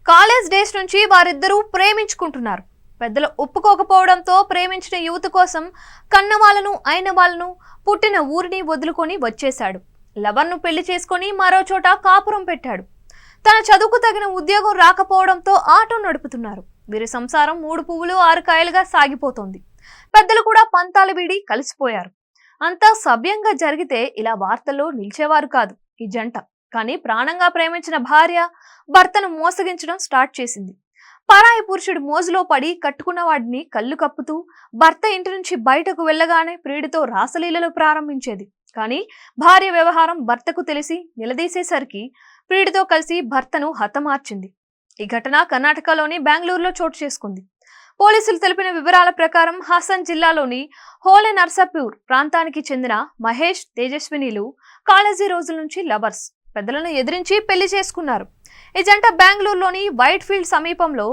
College days నుంచి వారిద్దరూ ప్రేమించుకుంటున్నారు. పెద్దలు ఒప్పుకోకపోవడంతో ప్రేమించిన యువత కోసం కన్నవాళ్లను అయిన వాళ్ళను పుట్టిన ఊరిని వదులుకొని వచ్చేశాడు. లవర్ను పెళ్లి చేసుకొని మరో చోట కాపురం పెట్టాడు. తన చదువుకు తగిన ఉద్యోగం రాకపోవడంతో ఆటో నడుపుతున్నారు. వీరి సంసారం 3 పువ్వులు 6 కాయలుగా సాగిపోతోంది. పెద్దలు కూడా పంతాలు వీడి కలిసిపోయారు. అంతా సవ్యంగా జరిగితే ఇలా వార్తల్లో నిలిచేవారు కాదు ఈ జంట. కానీ ప్రాణంగా ప్రేమించిన భార్య భర్తను మోసగించడం స్టార్ట్ చేసింది. పరాయి పురుషుడు మోజులో పడి కట్టుకున్న వాడిని కళ్ళు కప్పుతూ భర్త ఇంటి నుంచి బయటకు వెళ్ళగానే ప్రియుడితో రాసలీలలు ప్రారంభించేది. కానీ భార్య వ్యవహారం భర్తకు తెలిసి నిలదీసేసరికి ప్రియుడితో కలిసి భర్తను హతమార్చింది. ఈ ఘటన కర్ణాటకలోని బెంగళూరులో చోటు చేసుకుంది. పోలీసులు తెలిపిన వివరాల ప్రకారం హాసన్ జిల్లాలోని హోలే నర్సాపూర్ ప్రాంతానికి చెందిన మహేష్, తేజస్వినిలు కాలేజీ రోజుల నుంచి లవర్స్. పెద్దలను ఎదిరించి పెళ్లి చేసుకున్నారు. ఈ జంట బెంగళూరులోని వైట్ ఫీల్డ్ సమీపంలో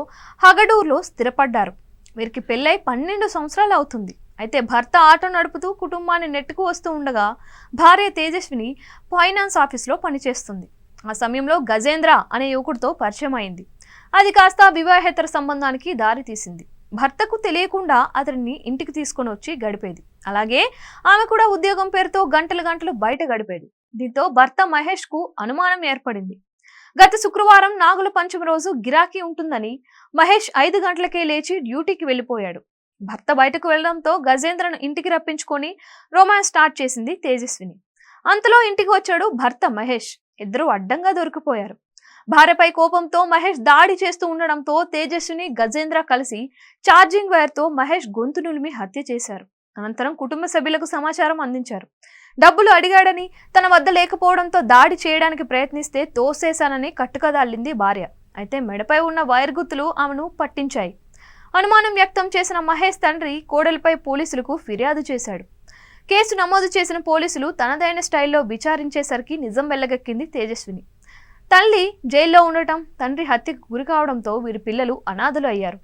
హగడూరులో స్థిరపడ్డారు. వీరికి పెళ్లై 12 సంవత్సరాలు అవుతుంది. అయితే భర్త ఆటో నడుపుతూ కుటుంబాన్ని నెట్టుకు వస్తూ ఉండగా భార్య తేజస్విని ఫైనాన్స్ ఆఫీస్లో పనిచేస్తుంది. ఆ సమయంలో గజేంద్ర అనే యువకుడితో పరిచయం అయింది. అది కాస్త వివాహేతర సంబంధానికి దారి తీసింది. భర్తకు తెలియకుండా అతడిని ఇంటికి తీసుకొని వచ్చి గడిపేది. అలాగే ఆమె కూడా ఉద్యోగం పేరుతో గంటలు బయట గడిపేది. దీంతో భర్త మహేష్ కు అనుమానం ఏర్పడింది. గత శుక్రవారం నాగుల పంచమి రోజు గిరాకీ ఉంటుందని మహేష్ 5 గంటలకే లేచి డ్యూటీకి వెళ్లిపోయాడు. భర్త బయటకు వెళ్లడంతో గజేంద్రను ఇంటికి రప్పించుకొని రొమాన్స్ స్టార్ట్ చేసింది తేజస్విని. అంతలో ఇంటికి వచ్చాడు భర్త మహేష్. ఇద్దరు అడ్డంగా దొరికిపోయారు. భార్యపై కోపంతో మహేష్ దాడి చేస్తూ ఉండడంతో తేజస్విని, గజేంద్ర కలిసి ఛార్జింగ్ వైర్ తో మహేష్ గొంతు నులిమి హత్య చేశారు. అనంతరం కుటుంబ సభ్యులకు సమాచారం అందించారు. డబ్బులు అడిగాడని, తన వద్ద లేకపోవడంతో దాడి చేయడానికి ప్రయత్నిస్తే తోసేశానని కట్టుకదల్లింది భార్య. అయితే మెడపై ఉన్న వైర్ గుర్తులు ఆమెను పట్టించాయి. అనుమానం వ్యక్తం చేసిన మహేష్ తండ్రి కోడలిపై పోలీసులకు ఫిర్యాదు చేశాడు. కేసు నమోదు చేసిన పోలీసులు తనదైన స్టైల్లో విచారించేసరికి నిజం వెల్లగక్కింది తేజస్విని. తల్లి జైల్లో ఉండటం, తండ్రి హత్యకు గురి కావడంతో వీరి పిల్లలు అనాథలు అయ్యారు.